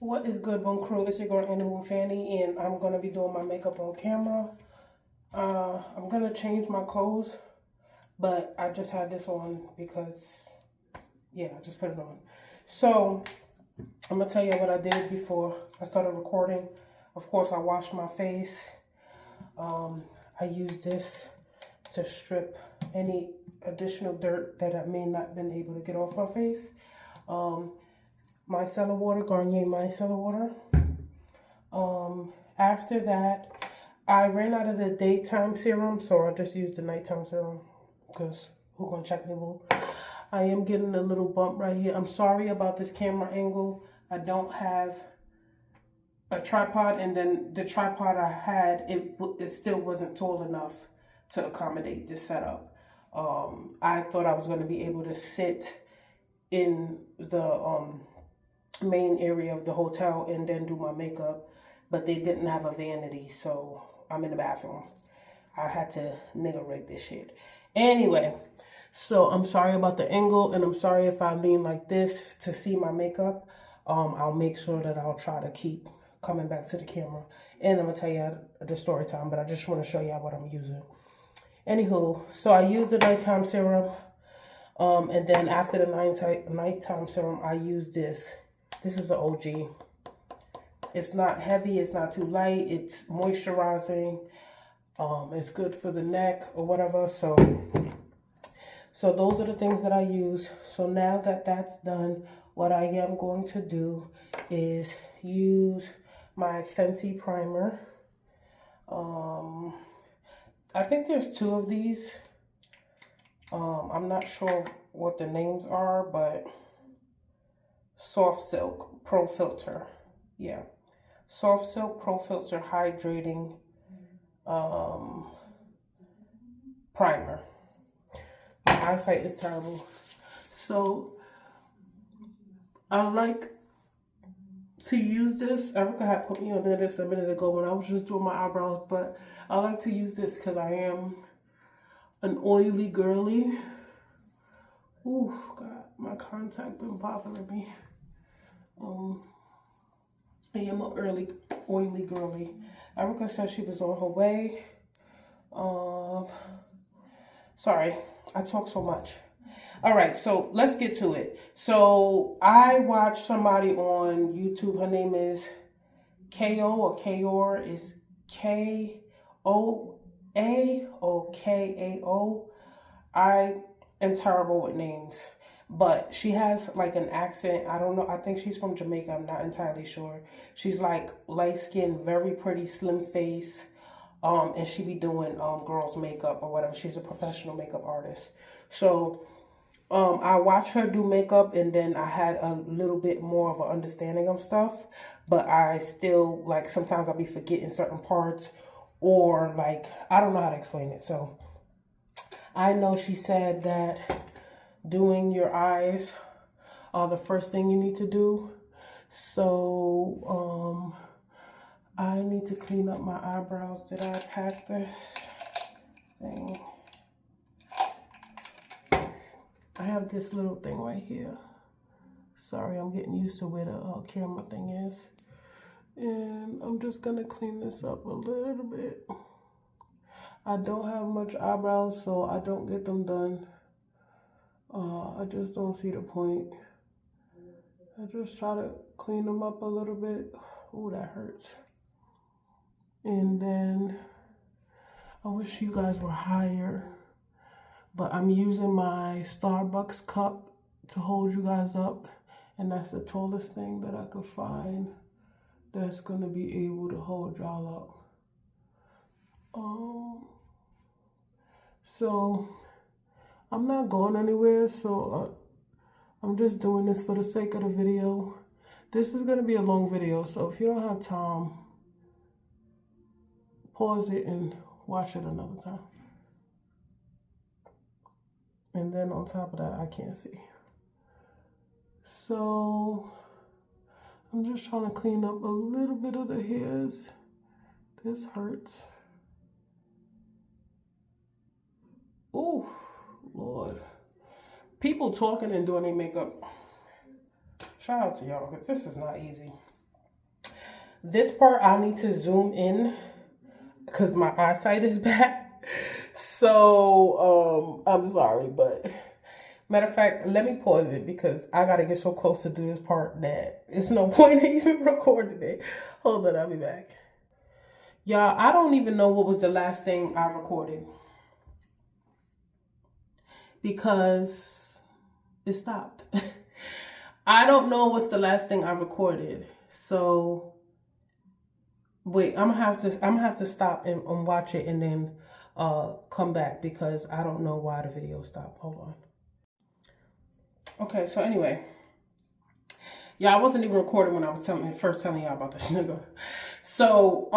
What is good, Bone Crew? It's your girl, Annie Fanny, and I'm going to be doing my makeup on camera. I'm going to change my clothes, but I just had this on because, yeah, I just put it on. So, I'm going to tell you what I did before I started recording. Of course, I washed my face. I used this to strip any additional dirt that I may not been able to get off my face. Micellar water, Garnier micellar water. After that, I ran out of the daytime serum, so I just used the nighttime serum because who's gonna check me, boo? I am getting a little bump right here. I'm sorry about this camera angle. I don't have a tripod, and then the tripod I had, it still wasn't tall enough to accommodate this setup. I thought I was going to be able to sit in the main area of the hotel and then do my makeup, but they didn't have a vanity, so I'm in the bathroom. I had to nigga rig this shit. Anyway, so I'm sorry about the angle, and I'm sorry if I lean like this to see my makeup. I'll make sure that I'll try to keep coming back to the camera, and I'm gonna tell you the story time, but I just want to show you what I'm using. Anywho, so I used the nighttime serum, and then after the nighttime serum, I used this. This is the OG. It's not heavy, it's not too light, it's moisturizing, it's good for the neck or whatever. So those are the things that I use. So now that that's done, what I am going to do is use my Fenty primer. I think there's two of these. I'm not sure what the names are, but Soft Silk Pro Filter. Yeah. Soft Silk Pro Filter Hydrating Primer. My eyesight is terrible. So I like to use this. Erica had put me on this a minute ago when I was just doing my eyebrows, but I like to use this because I am an oily girly. Ooh, God, my contact been bothering me. I am an oily girly. Erica said she was on her way. Sorry, I talk so much. All right, so let's get to it. So I watched somebody on YouTube. Her name is Ko or Kayor. Is K-O-A or K-A-O. I am terrible with names, but she has like an accent. I don't know. I think she's from Jamaica. I'm not entirely sure. She's like light skinned, very pretty, slim face. And she be doing girls makeup or whatever. She's a professional makeup artist. So I watched her do makeup, and then I had a little bit more of an understanding of stuff, but I still, like, sometimes I'll be forgetting certain parts, or like, I don't know how to explain it. So I know she said that doing your eyes are the first thing you need to do. So I need to clean up my eyebrows. Did I pack this thing? I have this little thing right here. Sorry, I'm getting used to where the camera thing is. And I'm just gonna clean this up a little bit. I don't have much eyebrows, so I don't get them done. I just don't see the point. I just try to clean them up a little bit. Oh, that hurts. And then I wish you guys were higher, but I'm using my Starbucks cup to hold you guys up, and that's the tallest thing that I could find that's gonna be able to hold y'all up. So I'm not going anywhere, so I'm just doing this for the sake of the video. This is gonna be a long video, so if you don't have time, pause it and watch it another time. And then on top of that, I can't see. So I'm just trying to clean up a little bit of the hairs. This hurts. Oh, Lord. People talking and doing their makeup. Shout out to y'all, because this is not easy. This part I need to zoom in because my eyesight is bad. So I'm sorry, but matter of fact, let me pause it because I gotta get so close to do this part that it's no point in even recording it. Hold on, I'll be back. Y'all, I don't even know what was the last thing I recorded because it stopped. I don't know what's the last thing I recorded. So wait, I'm gonna have to stop and watch it and then come back because I don't know why the video stopped. Hold on. Okay, so anyway. Yeah, I wasn't even recording when I was first telling y'all about this nigga. So,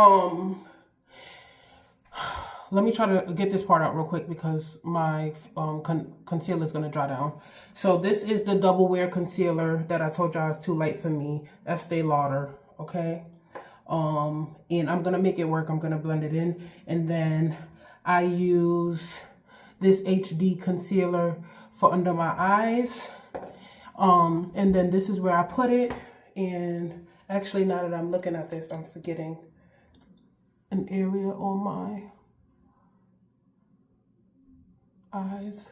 let me try to get this part out real quick because my concealer is going to dry down. So this is the double wear concealer that I told y'all is too light for me. Estee Lauder, okay? And I'm going to make it work. I'm going to blend it in. And then I use this HD concealer for under my eyes. And then this is where I put it. And actually, now that I'm looking at this, I'm forgetting an area on my eyes.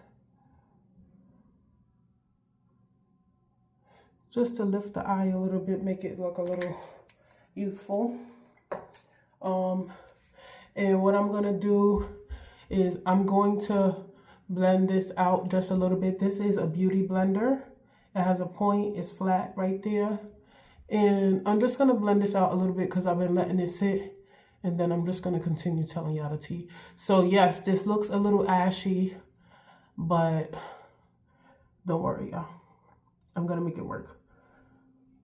Just to lift the eye a little bit, make it look a little youthful. And what I'm going to do is I'm going to blend this out just a little bit. This is a beauty blender. It has a point, it's flat right there. And I'm just gonna blend this out a little bit because I've been letting it sit. And then I'm just gonna continue telling y'all the tea. So yes, this looks a little ashy, but don't worry, y'all. I'm gonna make it work.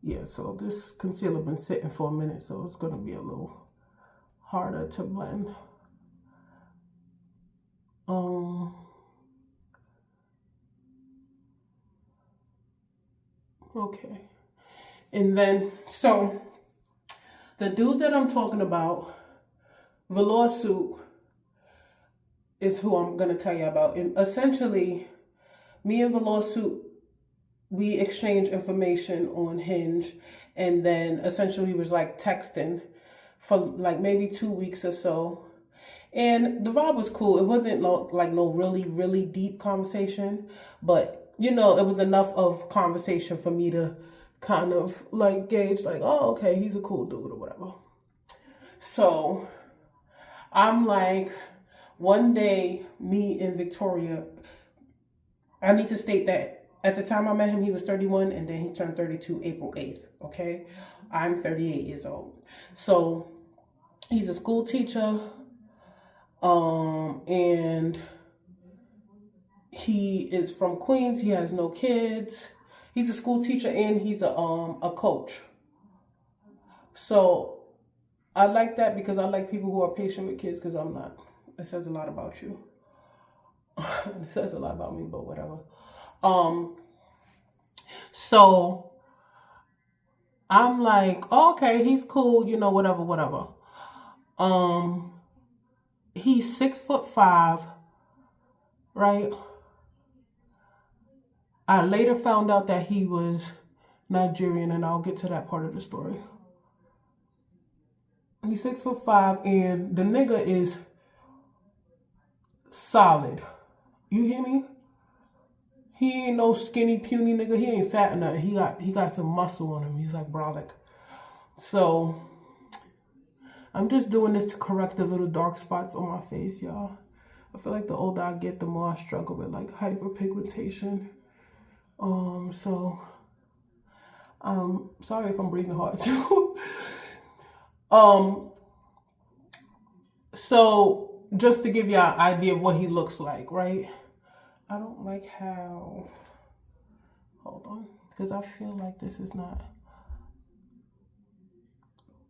Yeah, so this concealer been sitting for a minute, so it's gonna be a little harder to blend. Okay. And then, so the dude that I'm talking about, Velour Soup, is who I'm going to tell you about. And essentially, me and Velour Soup, we exchanged information on Hinge. And then essentially we was like texting for like maybe 2 weeks or so. And the vibe was cool. It wasn't like no really deep conversation, but you know, it was enough of conversation for me to kind of like gauge like, oh, okay, he's a cool dude or whatever. So I'm like, one day, me and Victoria, I need to state that at the time I met him, he was 31 and then he turned 32 April 8th, okay? I'm 38 years old. So he's a school teacher, and he is from Queens. He has no kids. He's a school teacher and he's a coach. So I like that because I like people who are patient with kids because I'm not. It says a lot about you. It says a lot about me, but whatever. So I'm like, oh, okay, he's cool, you know, whatever. He's 6'5", right? I later found out that he was Nigerian, and I'll get to that part of the story. He's 6'5", and the nigga is solid. You hear me? He ain't no skinny, puny nigga. He ain't fat or nothing. He got some muscle on him. He's like brolic. So I'm just doing this to correct the little dark spots on my face, y'all. I feel like the older I get, the more I struggle with like hyperpigmentation. So sorry if I'm breathing hard too. So just to give y'all an idea of what he looks like, right? I don't like how, hold on, because I feel like this is not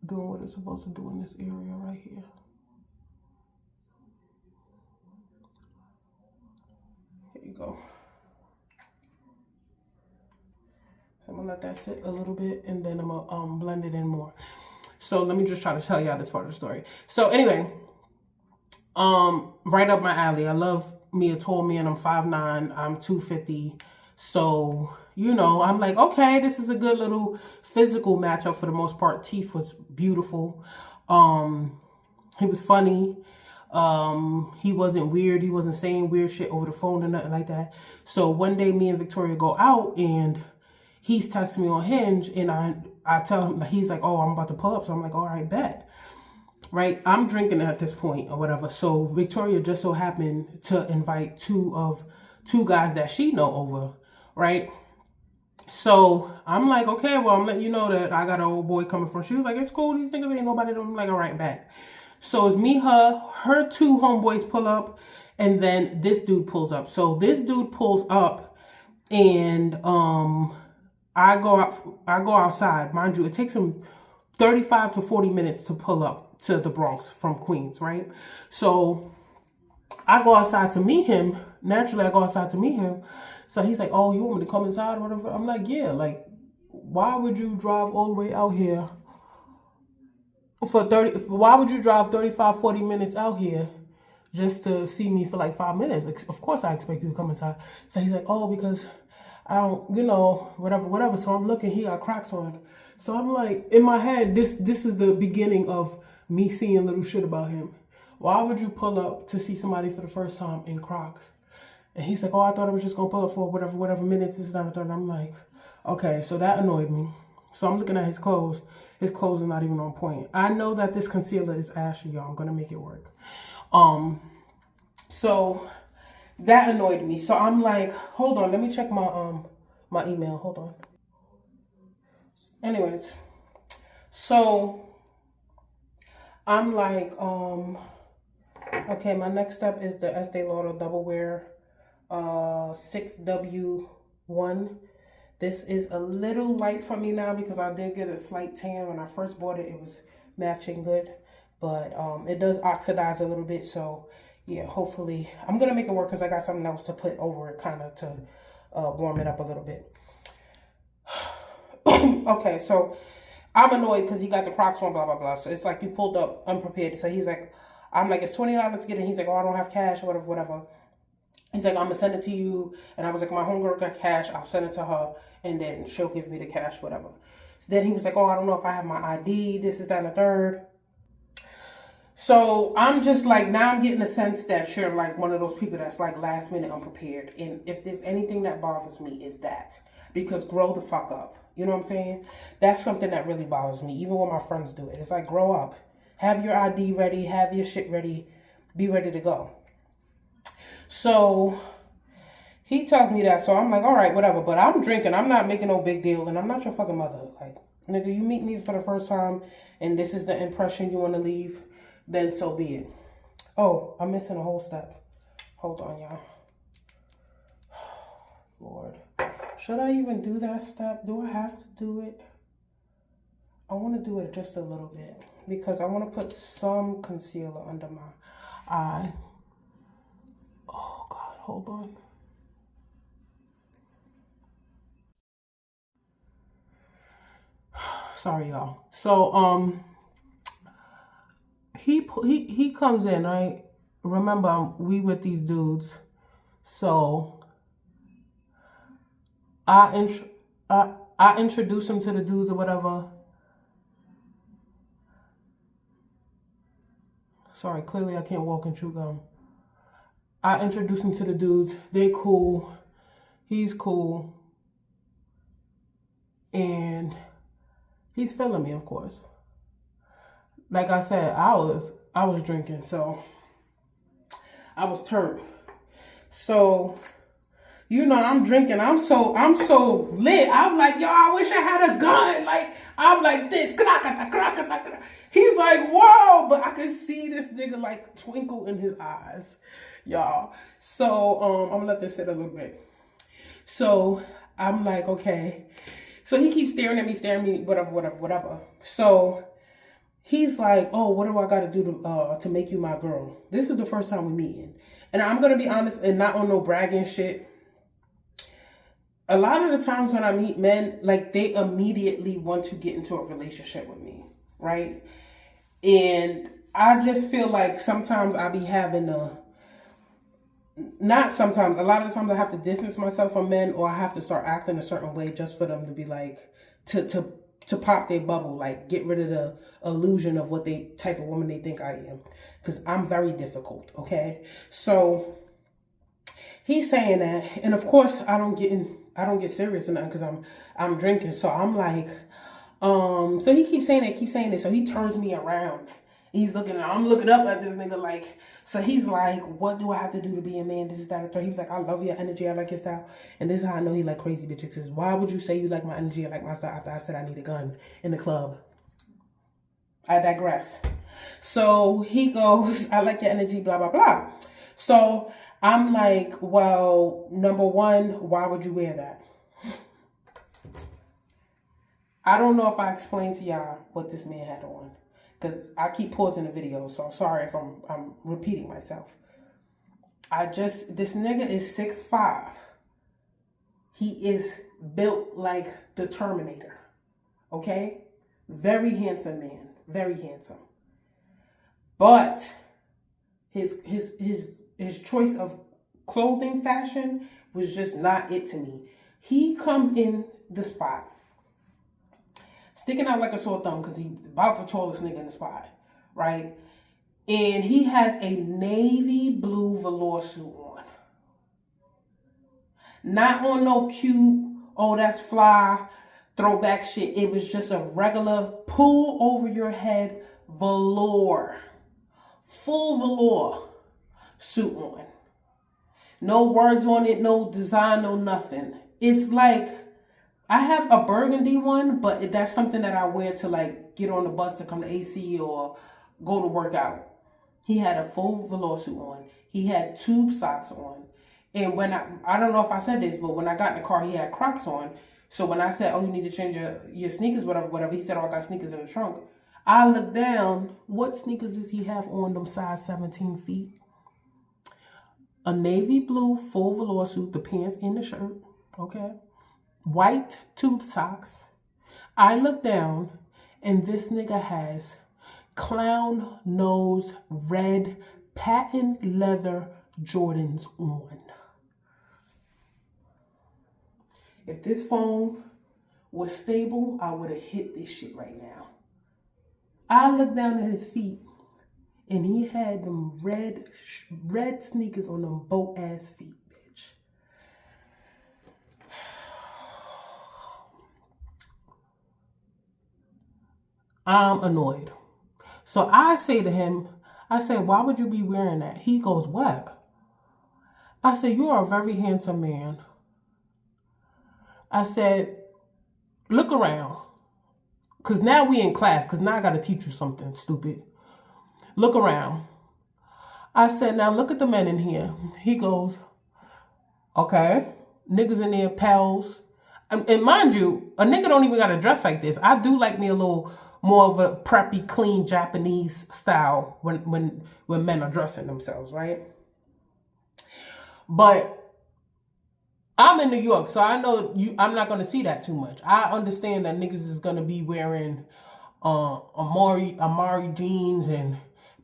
doing what it's supposed to do in this area right here. Here you go. So I'm gonna let that sit a little bit and then I'm gonna blend it in more. So let me just try to tell y'all this part of the story. So anyway, right up my alley. I love me a tall man. I'm 5'9", I'm 250. So, you know, I'm like, okay, this is a good little physical matchup for the most part. Teeth was beautiful. He was funny. He wasn't weird. He wasn't saying weird shit over the phone or nothing like that. So one day me and Victoria go out and he's texting me on Hinge and I tell him, he's like, oh, I'm about to pull up. So I'm like, all right, bet. Right? I'm drinking at this point or whatever. So Victoria just so happened to invite two guys that she know over, right? So I'm like, okay, well, I'm letting you know that I got an old boy coming from. She was like, it's cool. These niggas ain't nobody. I'm like, all right, back. So it's me, her two homeboys pull up, and then this dude pulls up. So this dude pulls up, and I go outside. Mind you, it takes him 35 to 40 minutes to pull up to the Bronx from Queens, right? So I go outside to meet him. Naturally, I go outside to meet him. So he's like, oh, you want me to come inside or whatever? I'm like, yeah, like, why would you drive all the way out here why would you drive 35, 40 minutes out here just to see me for like 5 minutes? Of course I expect you to come inside. So he's like, oh, because I don't, you know, whatever. So I'm looking, he got Crocs on. So I'm like, in my head, this is the beginning of me seeing little shit about him. Why would you pull up to see somebody for the first time in Crocs? And he's like, oh, I thought I was just going to pull up for whatever minutes this is down the third. And I'm like, okay, so that annoyed me. So I'm looking at his clothes. His clothes are not even on point. I know that this concealer is ashy, y'all. I'm going to make it work. So that annoyed me. So I'm like, hold on. Let me check my email. Hold on. Anyways. So I'm like, okay, my next step is the Estee Lauder Double Wear 6W1. This is a little light for me now because I did get a slight tan. When I first bought it, it was matching good. But it does oxidize a little bit. So, yeah, hopefully. I'm going to make it work because I got something else to put over it kind of to warm it up a little bit. Okay, so I'm annoyed because he got the Crocs on, blah, blah, blah. So it's like you pulled up unprepared. So he's like, I'm like, it's $20 to get it. He's like, oh, I don't have cash or whatever. He's like, I'm going to send it to you. And I was like, my homegirl got cash. I'll send it to her. And then she'll give me the cash, whatever. So then he was like, oh, I don't know if I have my ID. This is that and the third. So I'm just like, now I'm getting a sense that you're like one of those people that's like last minute unprepared. And if there's anything that bothers me, is that. Because grow the fuck up. You know what I'm saying? That's something that really bothers me. Even when my friends do it. It's like, grow up. Have your ID ready. Have your shit ready. Be ready to go. So he tells me that, so I'm like, all right, whatever. But I'm drinking. I'm not making no big deal, and I'm not your fucking mother. Like, nigga, you meet me for the first time, and this is the impression you want to leave, then so be it. Oh, I'm missing a whole step. Hold on, y'all. Lord. Should I even do that step? Do I have to do it? I want to do it just a little bit, because I want to put some concealer under my eye. Oh, God, hold on. Sorry, y'all. So, he comes in, right? Remember, we with these dudes. So, I introduce him to the dudes or whatever. Sorry, clearly I can't walk and chew gum. I introduce him to the dudes. They cool. He's cool. And he's feeling me, of course. Like I said, I was drinking, so I was turned. So, you know, I'm drinking. I'm so lit. I'm like, yo, I wish I had a gun. Like, I'm like this. He's like, whoa, but I could see this nigga like twinkle in his eyes, y'all. So I'm gonna let this sit a little bit. So I'm like, okay. So he keeps staring at me, whatever. So he's like, oh, what do I got to do to make you my girl? This is the first time we're meeting. And I'm going to be honest and not on no bragging shit. A lot of the times when I meet men, like they immediately want to get into a relationship with me, right? And I just feel like sometimes I be having not sometimes, a lot of the times I have to distance myself from men, or I have to start acting a certain way just for them to be like, to pop their bubble, like get rid of the illusion of what they type of woman they think I am. Because I'm very difficult, okay? So he's saying that, and of course I don't get serious or nothing because I'm drinking. So I'm like, so he keeps saying it. So he turns me around. He's I'm looking up at this nigga like, so he's like, what do I have to do to be a man? This is that. He was like, I love your energy. I like your style. And this is how I know he like crazy bitches. Because why would you say you like my energy and like my style after I said I need a gun in the club? I digress. So he goes, I like your energy, blah, blah, blah. So I'm like, well, number one, why would you wear that? I don't know if I explained to y'all what this man had on, because I keep pausing the video, so I'm sorry if I'm repeating myself. This nigga is 6'5". He is built like the Terminator, okay? Very handsome man, very handsome. But his choice of clothing fashion was just not it to me. He comes in the spot sticking out like a sore thumb because he's about the tallest nigga in the spot, right? And he has a navy blue velour suit on. Not on no cute, oh, that's fly, throwback shit. It was just a regular pull over your head velour. Full velour suit on. No words on it, no design, no nothing. It's like, I have a burgundy one, but that's something that I wear to like get on the bus to come to AC or go to work out. He had a full velour suit on. He had tube socks on. And when I don't know if I said this, but when I got in the car, he had Crocs on. So when I said, oh, you need to change your sneakers, whatever, he said, oh, I got sneakers in the trunk. I looked down, what sneakers does he have on them size 17 feet? A navy blue full velour suit, the pants and the shirt, okay? White tube socks. I look down and this nigga has clown nose red patent leather Jordans on. If this phone was stable, I would have hit this shit right now. I looked down at his feet and he had them red sneakers on them boat ass feet. I'm annoyed. So I say to him, I said, why would you be wearing that? He goes, what? I said, you are a very handsome man. I said, look around. Because now we in class, because now I got to teach you something stupid. Look around. I said, now look at the men in here. He goes, okay. Niggas in there, pals. And mind you, a nigga don't even got to dress like this. I do like me a little more of a preppy, clean Japanese style when men are dressing themselves, right? But I'm in New York, so I know I'm not going to see that too much. I understand that niggas is going to be wearing Amari jeans and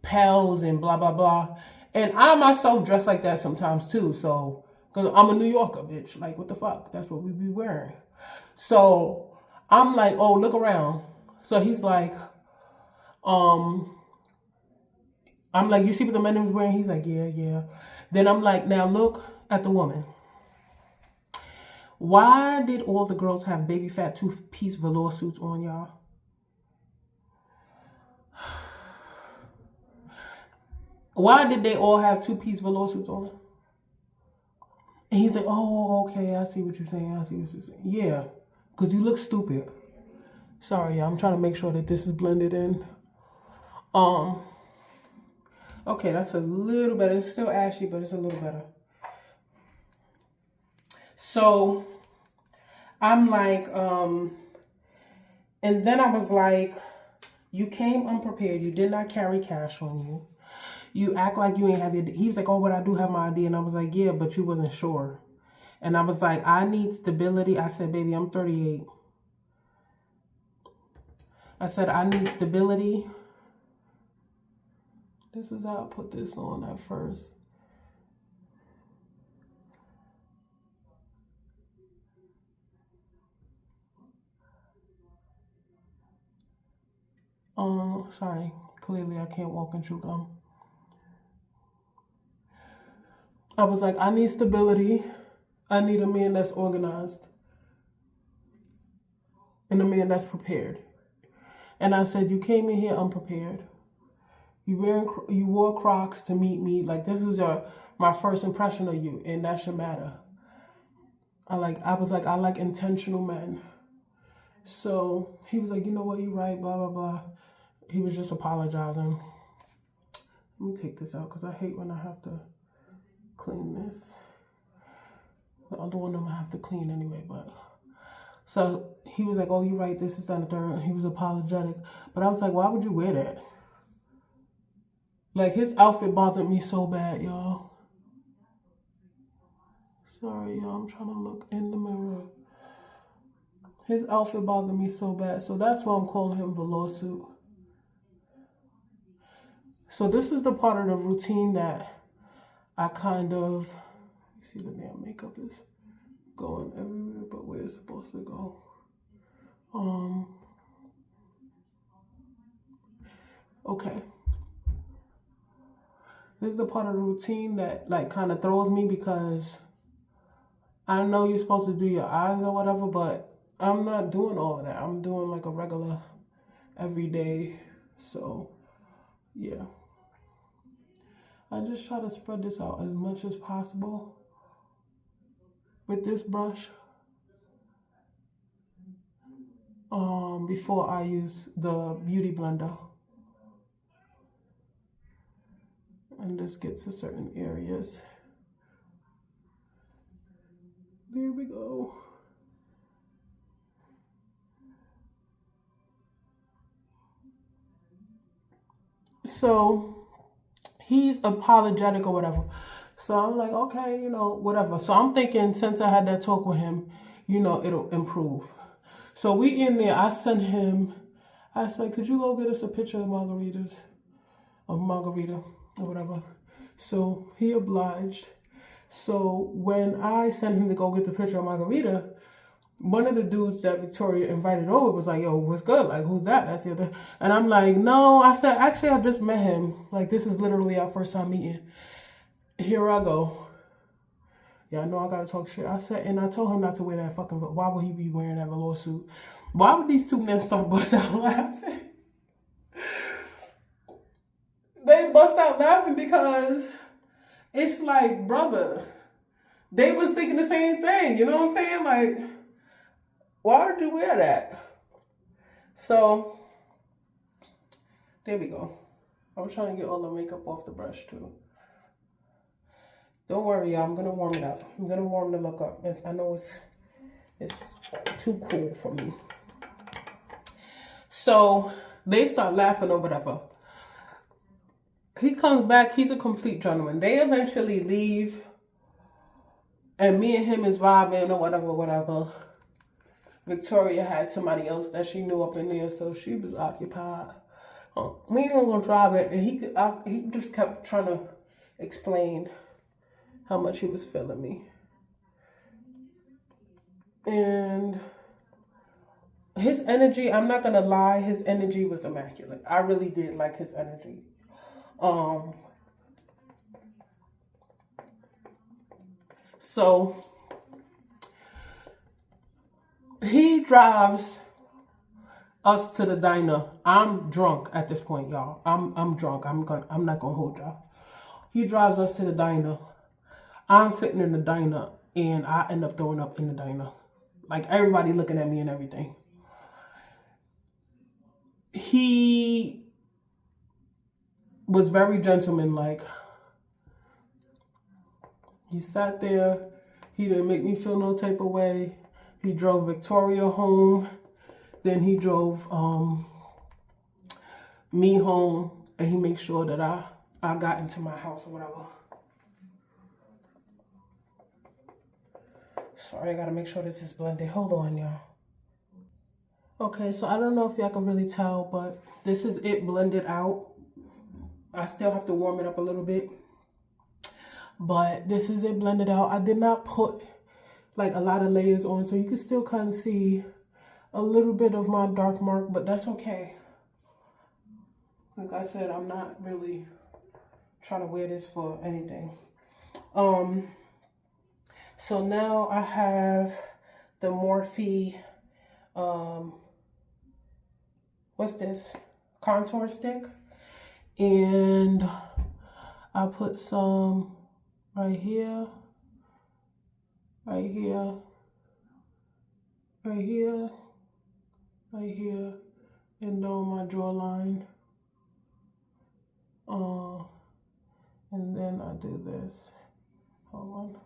pals and blah, blah, blah. And I myself dress like that sometimes too, so, because I'm a New Yorker, bitch. Like, what the fuck? That's what we be wearing. So I'm like, oh, look around. So he's like, I'm like, you see what the man was wearing? He's like, yeah. Then I'm like, now look at the woman. Why did all the girls have baby fat two-piece velour suits on, y'all? Why did they all have two-piece velour suits on? And he's like, oh, okay, I see what you're saying. Yeah, because you look stupid. Sorry, I'm trying to make sure that this is blended in. Okay, that's a little better. It's still ashy, but it's a little better. So I'm like, and then I was like, you came unprepared. You did not carry cash on you. You act like you ain't have your, he was like, oh, but I do have my ID. And I was like, yeah, but you wasn't sure. And I was like, I need stability. I said, baby, I'm 38. I said, I need stability. This is how I put this on at first. Sorry. Clearly I can't walk and chew gum. I was like, I need stability. I need a man that's organized and a man that's prepared. And I said, you came in here unprepared. You wore Crocs to meet me. Like, this is my first impression of you, and that should matter. I was like, I like intentional men. So he was like, you know what, you're right, blah, blah, blah. He was just apologizing. Let me take this out because I hate when I have to clean this. The other one I'm gonna have to clean anyway, but. So he was like, oh, you're right, this is that and the third. He was apologetic. But I was like, why would you wear that? Like, his outfit bothered me so bad, y'all. Sorry, y'all, I'm trying to look in the mirror. His outfit bothered me so bad. So that's why I'm calling him velour suit. So this is the part of the routine that I kind of, you see the damn makeup is going everywhere but where it's supposed to go. Okay. This is the part of the routine that like kind of throws me because I know you're supposed to do your eyes or whatever, but I'm not doing all of that. I'm doing like a regular everyday. So yeah. I just try to spread this out as much as possible with this brush before I use the beauty blender. And this gets to certain areas. There we go. So he's apologetic or whatever. So I'm like, okay, you know, whatever. So I'm thinking since I had that talk with him, you know, it'll improve. So we in there, I said, could you go get us a picture of Margarita or whatever. So he obliged. So when I sent him to go get the picture of Margarita, one of the dudes that Victoria invited over was like, yo, what's good? Like, who's that? That's the other. And I'm like, no, I said, actually, I just met him. Like, this is literally our first time meeting. Here I go. Yeah, I know I gotta talk shit. I said, and I told him not to wear that fucking, why would he be wearing that velour suit? Why would these two men start busting out laughing? They bust out laughing because it's like, brother, they was thinking the same thing. You know what I'm saying? Like, why would you wear that? So, there we go. I was trying to get all the makeup off the brush too. Don't worry, y'all. I'm going to warm it up. I'm going to warm the look up. I know it's too cool for me. So, they start laughing or whatever. He comes back. He's a complete gentleman. They eventually leave. And me and him is vibing or whatever. Victoria had somebody else that she knew up in there, so she was occupied. We ain't gonna drive it, and he just kept trying to explain how much he was feeling me. And his energy, I'm not gonna lie, his energy was immaculate. I really did like his energy. So he drives us to the diner. I'm drunk at this point, y'all. I'm drunk. I'm not gonna hold y'all. He drives us to the diner. I'm sitting in the diner and I end up throwing up in the diner. Like, everybody looking at me and everything. He was very gentlemanlike. He sat there. He didn't make me feel no type of way. He drove Victoria home. Then he drove me home. And he made sure that I got into my house or whatever. Sorry, I gotta make sure this is blended. Hold on, y'all. Okay, so I don't know if y'all can really tell, but this is it blended out. I still have to warm it up a little bit. But this is it blended out. I did not put like a lot of layers on, so you can still kind of see a little bit of my dark mark, but that's okay. Like I said, I'm not really trying to wear this for anything. So now I have the Morphe, what's this? Contour stick. And I put some right here, right here, right here, right here, and down my jawline. And then I do this. Hold on.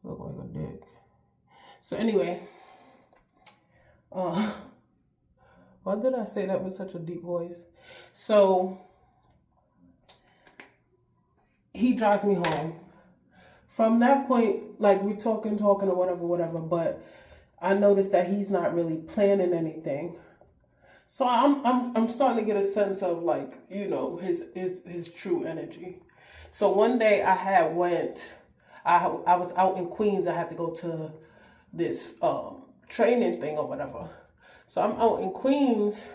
Look like a dick. So anyway, why did I say that with such a deep voice? So he drives me home. From that point, like we talking or whatever, but I noticed that he's not really planning anything. So I'm starting to get a sense of like, you know, his true energy. So one day I was out in Queens. I had to go to this training thing or whatever. So I'm out in Queens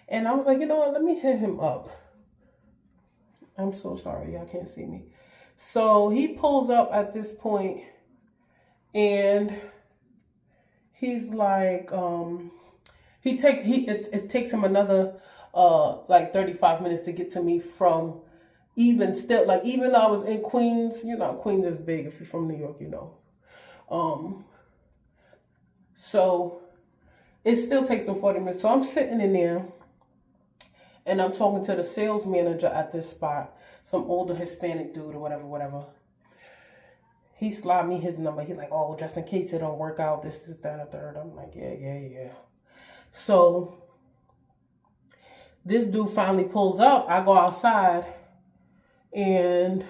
and I was like, you know what, let me hit him up. I'm so sorry, y'all can't see me. So he pulls up at this point and he's like, it takes him another like 35 minutes to get to me from even though I was in Queens, you know, Queens is big if you're from New York, you know. So it still takes him 40 minutes. So I'm sitting in there and I'm talking to the sales manager at this spot, some older Hispanic dude or whatever. He slapped me his number. He like, oh, just in case it don't work out, this, that, and the third. I'm like, yeah. So this dude finally pulls up. I go outside and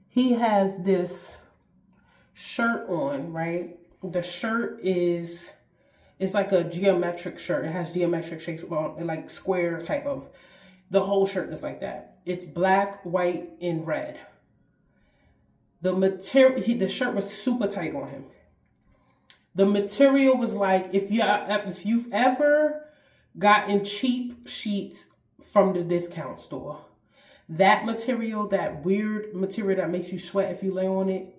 he has this shirt on, right? The shirt it's like a geometric shirt. It has geometric shapes, like square type of. The whole shirt is like that. It's black, white, and red. The shirt was super tight on him. The material was like, if you've ever gotten cheap sheets from the discount store, that material, that weird material that makes you sweat if you lay on it,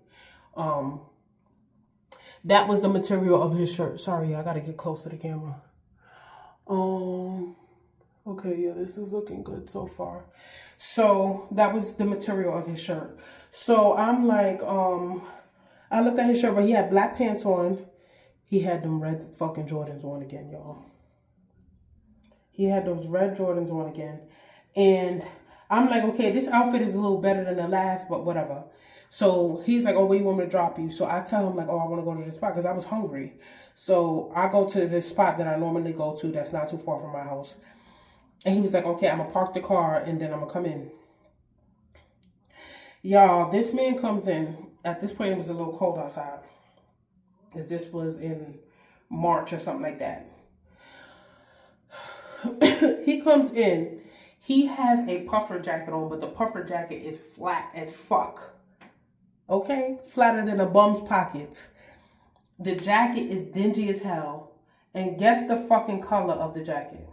that was the material of his shirt. Sorry, I gotta get close to the camera. Okay, yeah, this is looking good so far. So that was the material of his shirt. So I'm like, I looked at his shirt, but he had black pants on. He had them red fucking Jordans on again, y'all. He had those red Jordans on again. And I'm like, okay, this outfit is a little better than the last, but whatever. So he's like, oh, where you want me to drop you? So I tell him like, oh, I want to go to this spot because I was hungry. So I go to this spot that I normally go to that's not too far from my house. And he was like, okay, I'm going to park the car and then I'm going to come in. Y'all, this man comes in. At this point, it was a little cold outside. Because this was in March or something like that. He comes in. He has a puffer jacket on, but the puffer jacket is flat as fuck. Okay? Flatter than a bum's pockets. The jacket is dingy as hell. And guess the fucking color of the jacket.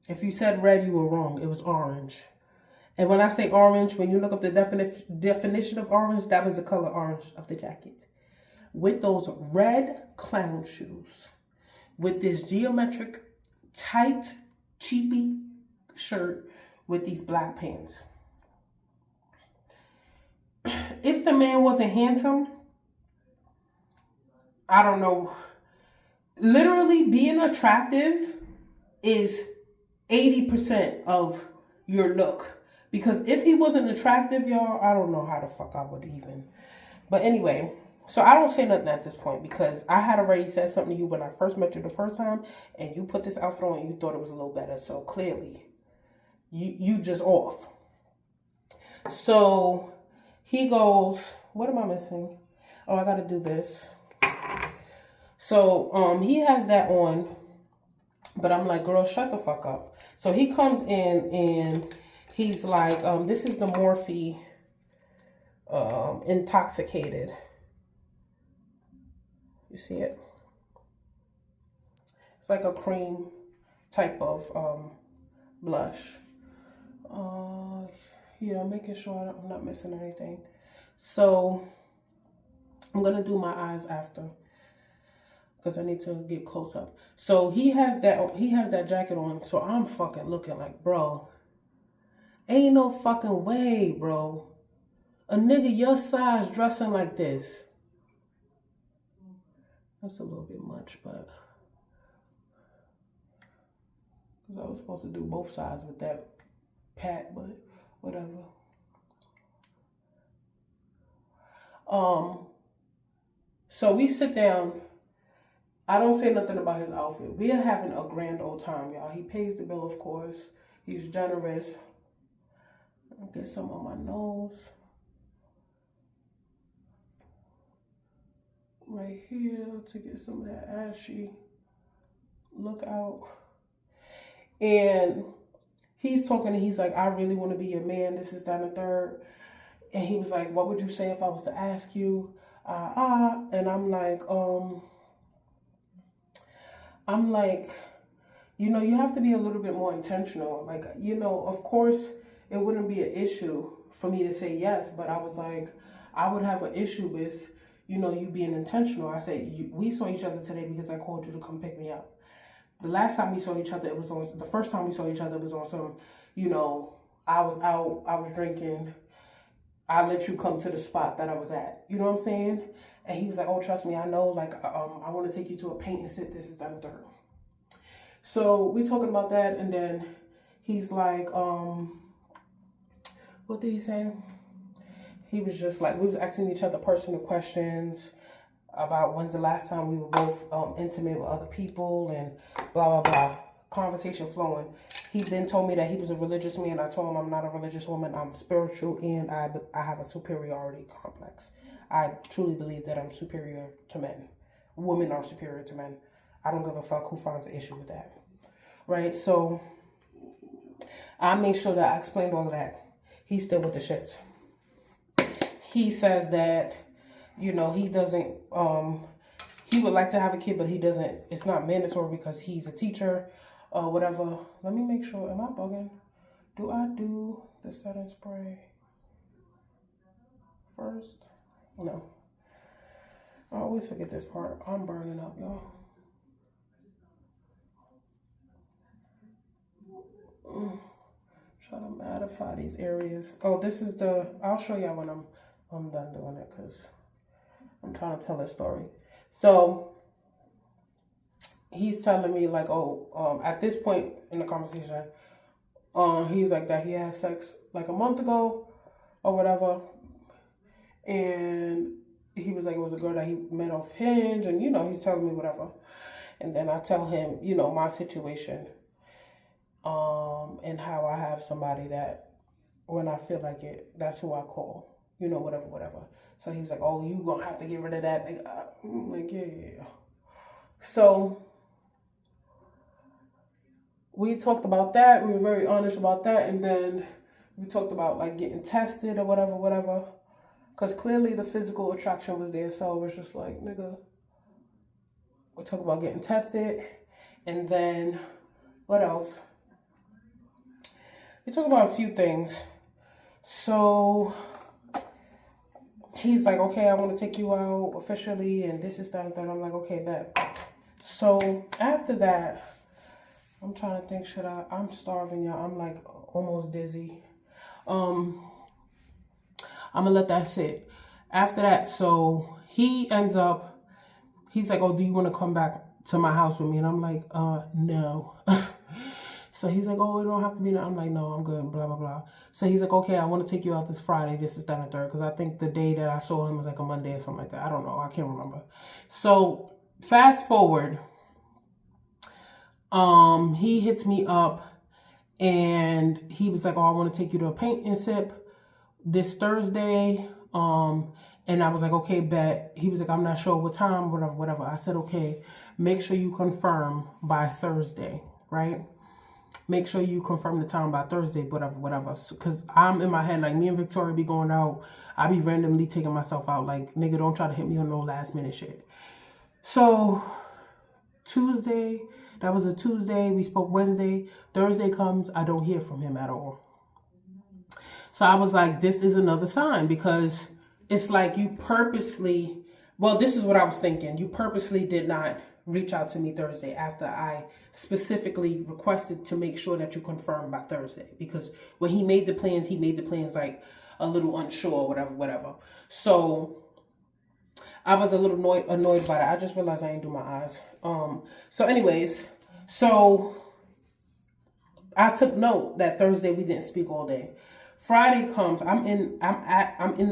If you said red, you were wrong. It was orange. And when I say orange, when you look up the definition of orange, that was the color orange of the jacket. With those red clown shoes. With this geometric, tight, cheapy shirt with these black pants. If the man wasn't handsome, I don't know. Literally, being attractive is 80% of your look. Because if he wasn't attractive, y'all, I don't know how the fuck I would even. But anyway, so I don't say nothing at this point because I had already said something to you when I first met you the first time, and you put this outfit on and you thought it was a little better. So clearly, you just off. So he goes, what am I missing? Oh, I got to do this. So he has that on, but I'm like, girl, shut the fuck up. So he comes in and He's like, this is the Morphe Intoxicated. You see it? It's like a cream type of blush. Yeah, making sure I'm not missing anything. So I'm gonna do my eyes after because I need to get close up. So he has that jacket on. So I'm fucking looking like, bro, ain't no fucking way, bro. A nigga your size dressing like this. That's a little bit much, but because I was supposed to do both sides with that pat, but whatever. So we sit down. I don't say nothing about his outfit. We are having a grand old time, y'all. He pays the bill, of course. He's generous. I'll get some on my nose. Right here to get some of that ashy look out. And he's talking and he's like, I really want to be your man. This is that and the third. And he was like, what would you say if I was to ask you? And I'm like, you know, you have to be a little bit more intentional. Like, you know, of course, it wouldn't be an issue for me to say yes, but I was like, I would have an issue with, you know, you being intentional. I said, we saw each other today because I called you to come pick me up. The last time we saw each other, the first time we saw each other, it was on some, you know, I was out, I was drinking. I let you come to the spot that I was at. You know what I'm saying? And he was like, oh, trust me, I know, like, I want to take you to a paint and sit. This is that and third. So we talking about that, and then he's like, what did he say? He was just like, we was asking each other personal questions about when's the last time we were both intimate with other people and blah, blah, blah. Conversation flowing. He then told me that he was a religious man. I told him I'm not a religious woman. I'm spiritual and I have a superiority complex. I truly believe that I'm superior to men. Women are superior to men. I don't give a fuck who finds an issue with that. Right? So I made sure that I explained all of that. He's still with the shits. He says that, you know, he doesn't, he would like to have a kid, but he doesn't, it's not mandatory because he's a teacher or whatever. Let me make sure, am I bugging? Do I do the setting spray first? No. I always forget this part. I'm burning up, y'all. Try to mattify these areas. Oh, this is I'll show y'all when I'm done doing it because I'm trying to tell a story. So he's telling me like, at this point in the conversation, he's like that he had sex like a month ago or whatever. And he was like, it was a girl that he met off Hinge, and you know, he's telling me whatever. And then I tell him, you know, my situation, and how I have somebody that when I feel like it, that's who I call, you know, whatever. So he was like, oh, you gonna have to get rid of that. I'm like, yeah. So we talked about that. We were very honest about that. And then we talked about like getting tested or whatever. Because clearly the physical attraction was there. So it was just like, nigga, we talked about getting tested. And then what else? We talked about a few things. So he's like, okay, I want to take you out officially. And this is that and that. I'm like, okay, bet. So after that, I'm trying to think, I'm starving, y'all. I'm like almost dizzy. I'm gonna let that sit. After that, so he ends up, he's like, oh, do you want to come back to my house with me? And I'm like, no. So he's like, oh, it don't have to be. I'm like, no, I'm good, blah, blah, blah. So he's like, okay, I want to take you out this Friday. This is that and third. Because I think the day that I saw him was like a Monday or something like that. I don't know. I can't remember. So fast forward. He hits me up and he was like, oh, I want to take you to a paint and sip this Thursday. And I was like, okay, bet. He was like, I'm not sure what time, whatever. I said, okay, make sure you confirm by Thursday, right? make sure you confirm the time by Thursday, whatever. Because I'm in my head, like, me and Victoria be going out. I be randomly taking myself out. Like, nigga, don't try to hit me on no last minute shit. So, Tuesday, that was a Tuesday. We spoke Wednesday. Thursday comes, I don't hear from him at all. So I was like, this is another sign, because it's like you purposely, well, this is what I was thinking. You purposely did not reach out to me Thursday after I specifically requested to make sure that you confirm by Thursday. Because when he made the plans like a little unsure, whatever. So I was a little annoyed by that. I just realized I ain't do my eyes. So anyways, so I took note that Thursday we didn't speak all day. Friday comes, I'm in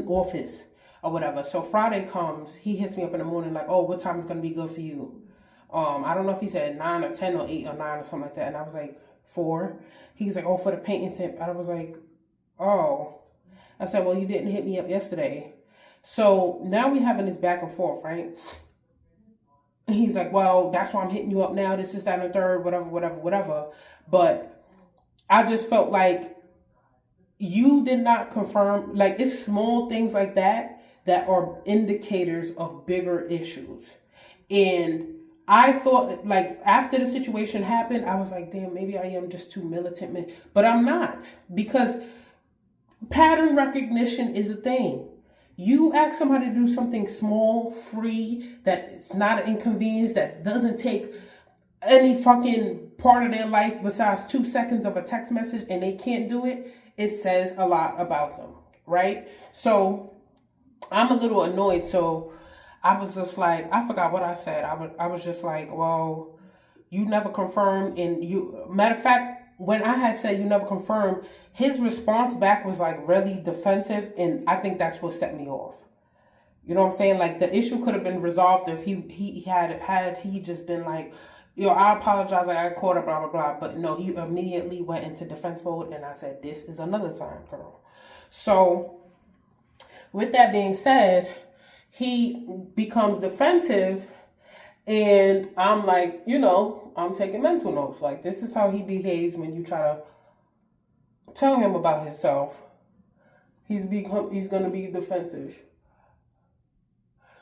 office or whatever. So Friday comes, he hits me up in the morning like, oh, what time is gonna be good for you? I don't know if he said 9 or 10 or 8 or 9 or something like that. And I was like, 4. He's like, oh, for the painting tip. And I was like, oh. I said, well, you didn't hit me up yesterday. So now we having this back and forth, right? And he's like, well, that's why I'm hitting you up now. This is that and the third, whatever. But I just felt like you did not confirm. Like, it's small things like that are indicators of bigger issues. And I thought, like, after the situation happened, I was like, damn, maybe I am just too militant. But I'm not, because pattern recognition is a thing. You ask somebody to do something small, free, that it's not an inconvenience, that doesn't take any fucking part of their life besides 2 seconds of a text message, and they can't do it, it says a lot about them, right? So I'm a little annoyed. So I was just like, I forgot what I said. I was just like, well, you never confirmed. And matter of fact, when I had said you never confirmed, his response back was like really defensive. And I think that's what set me off. You know what I'm saying? Like, the issue could have been resolved if he had just been like, yo, I apologize, like, I caught it, blah, blah, blah. But no, he immediately went into defense mode. And I said, this is another sign, girl. So with that being said, he becomes defensive, and I'm like, I'm taking mental notes. Like, this is how he behaves when you try to tell him about himself. He's going to be defensive.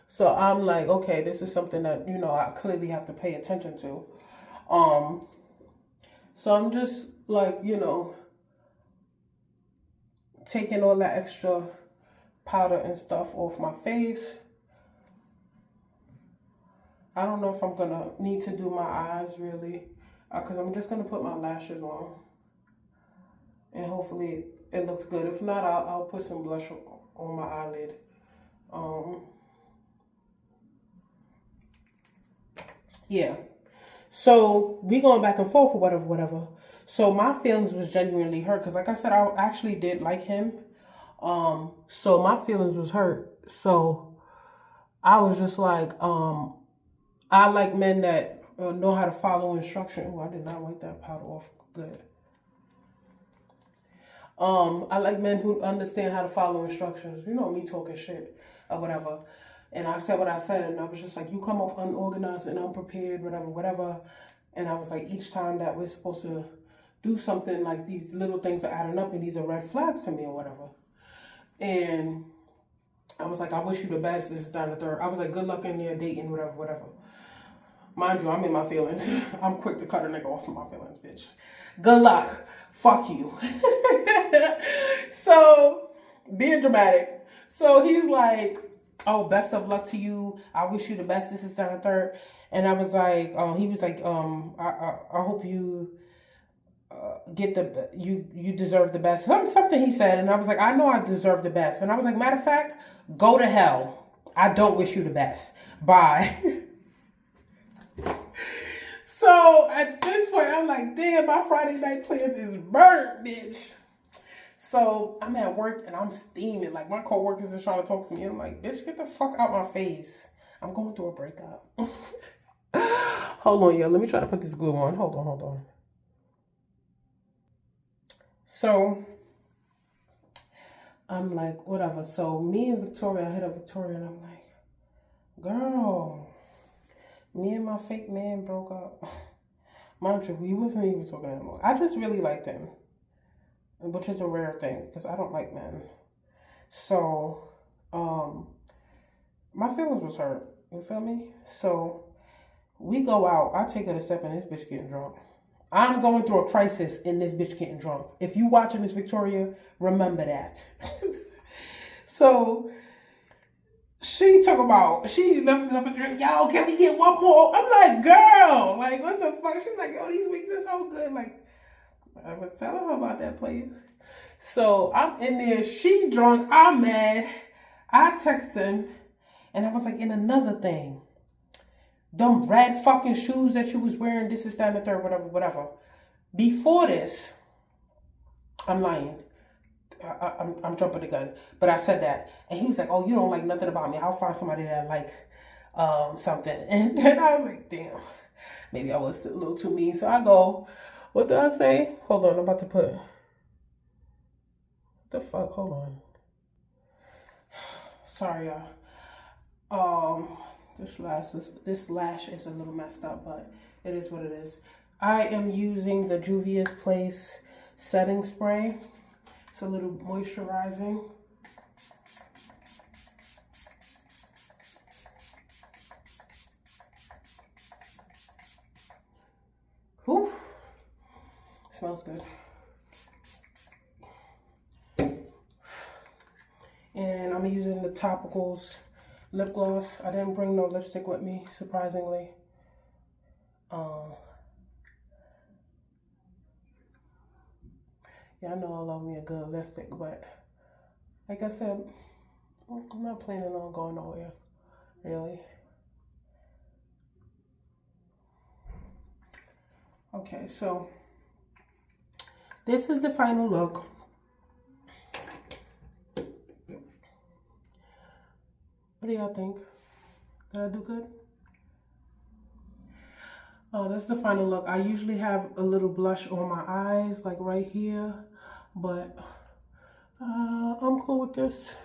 So I'm like, okay, this is something that, I clearly have to pay attention to. So I'm just like, taking all that extra powder and stuff off my face. I don't know if I'm going to need to do my eyes, really, because I'm just going to put my lashes on. And hopefully it looks good. If not, I'll put some blush on my eyelid. Yeah. So we going back and forth or whatever. So my feelings was genuinely hurt, because like I said, I actually did like him. So my feelings was hurt. So I was just like, I like men that know how to follow instruction. Oh, I did not wipe that powder off. Good. I like men who understand how to follow instructions. You know, me talking shit or whatever. And I said what I said, and I was just like, you come off unorganized and unprepared, whatever. And I was like, each time that we're supposed to do something, like, these little things are adding up, and these are red flags to me or whatever. And I was like, I wish you the best. This is down the third. I was like, good luck in your dating, whatever. Mind you, I'm in my feelings. I'm quick to cut a nigga off in my feelings, bitch. Good luck. Fuck you. So, being dramatic. So he's like, oh, best of luck to you. I wish you the best. This is down the third. And I was like, he was like, I hope you you deserve the best. Something he said. And I was like, I know I deserve the best. And I was like, matter of fact, go to hell. I don't wish you the best. Bye. So at this point, I'm like, damn, my Friday night plans is burnt, bitch. So I'm at work and I'm steaming. Like, my coworkers are trying to talk to me. I'm like, bitch, get the fuck out my face. I'm going through a breakup. Hold on, yo. Let me try to put this glue on. Hold on. So I'm like, whatever. So me and Victoria, I hit up Victoria and I'm like, girl, me and my fake man broke up. Mind you, we wasn't even talking that long. I just really liked him, which is a rare thing because I don't like men. So, my feelings was hurt. You feel me? So, we go out. I take her to sip and this bitch getting drunk. I'm going through a crisis in this bitch getting drunk. If you watching this, Victoria, remember that. So, she left me up a drink. Yo, can we get one more? I'm like, girl, like, what the fuck? She's like, yo, these wings are so good. Like, I was telling her about that place. So I'm in there. She drunk. I'm mad. I text him, and I was like, in another thing, them red fucking shoes that you was wearing. This is that and the third, whatever. Before this, I'm lying. I'm jumping the gun, but I said that, and he was like, "Oh, you don't like nothing about me. I'll find somebody that like something." And then I was like, "Damn, maybe I was a little too mean." So I go, "What did I say? Hold on, I'm about to put what the fuck. Hold on. Sorry, y'all. This lash is a little messed up, but it is what it is. I am using the Juvia's Place setting spray. It's a little moisturizing. Whew. Smells good. And I'm using the Topicals lip gloss. I didn't bring no lipstick with me, surprisingly. Yeah, I know I love me a good lipstick, but like I said, I'm not planning on going nowhere, really. Okay, so this is the final look. What do y'all think? Did I do good? Oh, that's the final look. I usually have a little blush on my eyes, like right here, but I'm cool with this.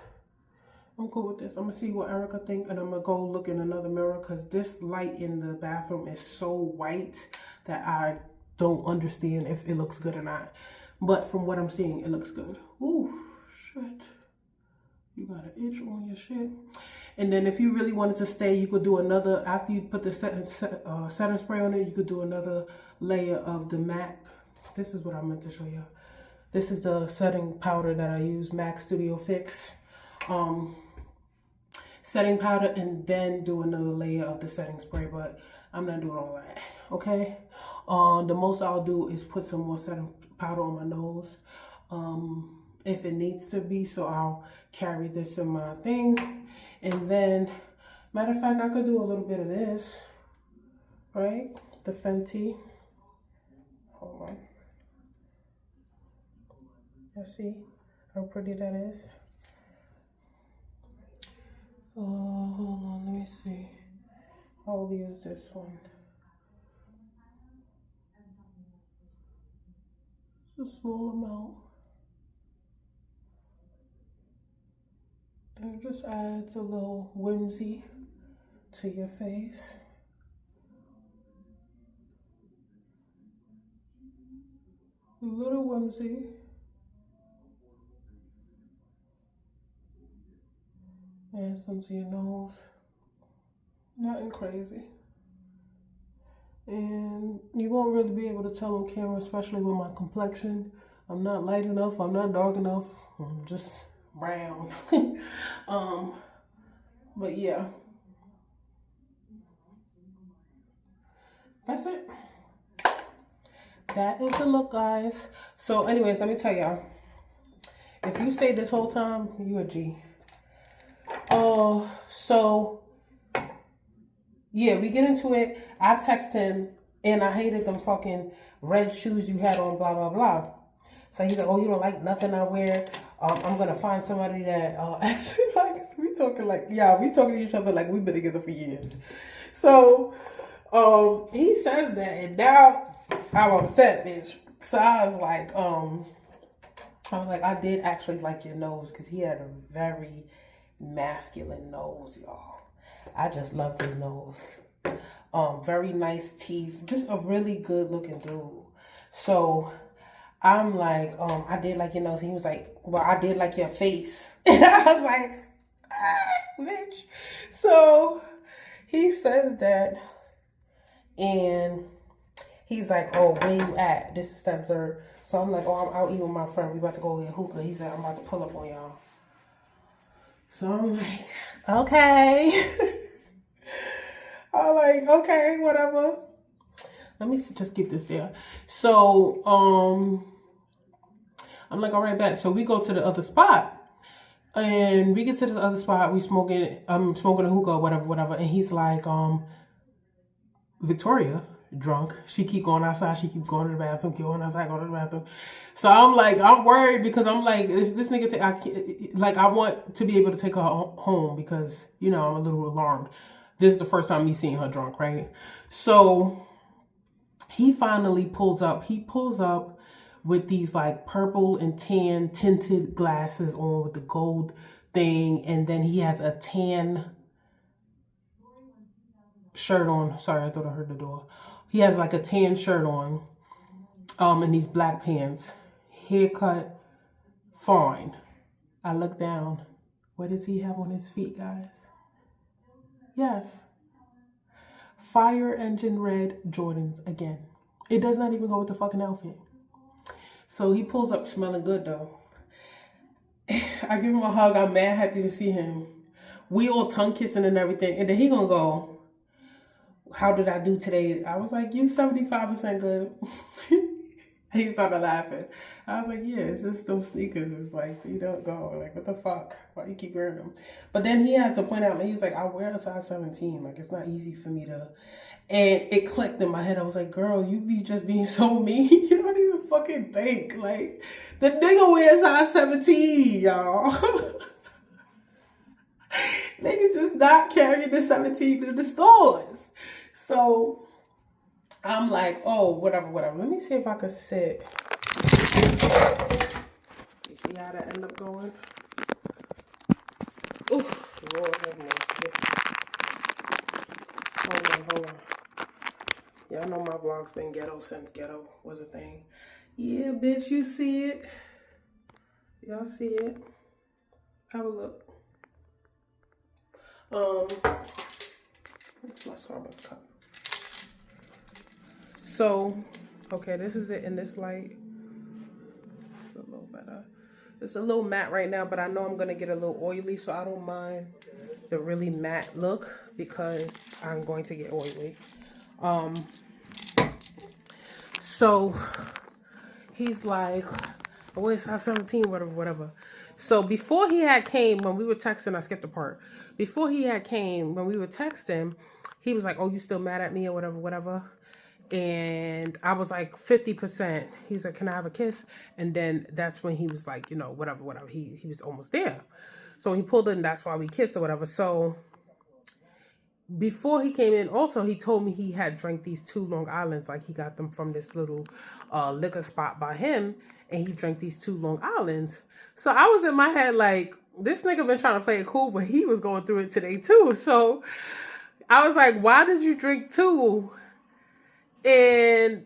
I'm cool with this. I'm gonna see what Erica think, and I'm gonna go look in another mirror because this light in the bathroom is so white that I don't understand if it looks good or not. But from what I'm seeing, it looks good. Ooh, shit. You got an itch on your shit. And then if you really wanted to stay, you could do another, after you put the setting spray on it, you could do another layer of the MAC. This is what I meant to show you. This is the setting powder that I use, MAC Studio Fix. Setting powder, and then do another layer of the setting spray, but I'm not doing all that, okay? The most I'll do is put some more setting powder on my nose. If it needs to be, so I'll carry this in my thing. And then, matter of fact, I could do a little bit of this, right? The Fenty. Hold on. You see how pretty that is? Hold on, let me see. I'll use this one. It's a small amount. And it just adds a little whimsy to your face. A little whimsy. Add some to your nose. Nothing crazy. And you won't really be able to tell on camera, especially with my complexion. I'm not light enough, I'm not dark enough, I'm just brown. But yeah, that's it. That is the look, guys. So anyways, let me tell y'all, if you stayed this whole time, you a G. So yeah, we get into it. I text him, and I hated them fucking red shoes you had on, blah blah blah. So he's like, oh, you don't like nothing I wear? I'm gonna find somebody that actually likes. We talking to each other like we've been together for years. So he says that, and now I'm upset, bitch. So I was like, I did actually like your nose, because he had a very masculine nose, y'all. I just loved his nose. Very nice teeth. Just a really good looking dude. So I'm like, I did like your nose. He was like, well, I did like your face. And I was like, bitch. So he says that, and he's like, oh, where you at? This is that third. So I'm like, oh, I'm out eating with my friend. We about to go get hookah. He said, I'm about to pull up on y'all. So I'm like, okay. I'm like, okay, whatever. Let me just keep this there. So, I'm like, all right, bet. So we go to the other spot. And we get to this other spot. I'm smoking a hookah, whatever. And he's like, Victoria, drunk. She keep going outside. She keep going to the bathroom, keep going outside, going to the bathroom. So I'm like, I'm worried because I'm like, if this nigga, I want to be able to take her home because, you know, I'm a little alarmed. This is the first time me seeing her drunk, right? So he finally pulls up. He pulls up with these like purple and tan tinted glasses on with the gold thing. And then he has a tan shirt on. Sorry, I thought I heard the door. He has like a tan shirt on, and these black pants. Haircut, fine. I look down. What does he have on his feet, guys? Yes. Fire engine red Jordans again. It does not even go with the fucking outfit. So he pulls up smelling good though. I give him a hug. I'm mad happy to see him. We all tongue kissing and everything. And then he gonna go, how did I do today? I was like, you 75% good. He started laughing. I was like, yeah, it's just those sneakers. It's like, you don't go. Like, what the fuck? Why you keep wearing them? But then he had to point out, he was like, I wear a size 17. Like, it's not easy for me to... And it clicked in my head. I was like, girl, you be just being so mean. You don't even fucking think. Like, the nigga wears size 17, y'all. Niggas just not carrying the 17 to the stores. So... I'm like, oh, whatever. Let me see if I could sit. You see how that end up going? Oof, Lord have mercy. Hold on. Y'all know my vlog's been ghetto since ghetto was a thing. Yeah, bitch, you see it. Y'all see it. Have a look. What's my Starbucks cup? So, okay, this is it in this light. It's a little better. It's a little matte right now, but I know I'm going to get a little oily, so I don't mind the really matte look because I'm going to get oily. So, he's like, oh, it's size 17, whatever. So, before he had came, when we were texting, I skipped a part. Before he had came, when we were texting, he was like, oh, you still mad at me or whatever. And I was like 50%. He's like, can I have a kiss? And then that's when he was like, you know, whatever. He was almost there. So he pulled in, that's why we kissed or whatever. So before he came in, also, he told me he had drank these 2 Long Islands. Like he got them from this little liquor spot by him. And he drank these 2 Long Islands. So I was in my head like, this nigga been trying to play it cool, but he was going through it today too. So I was like, why did you drink 2? And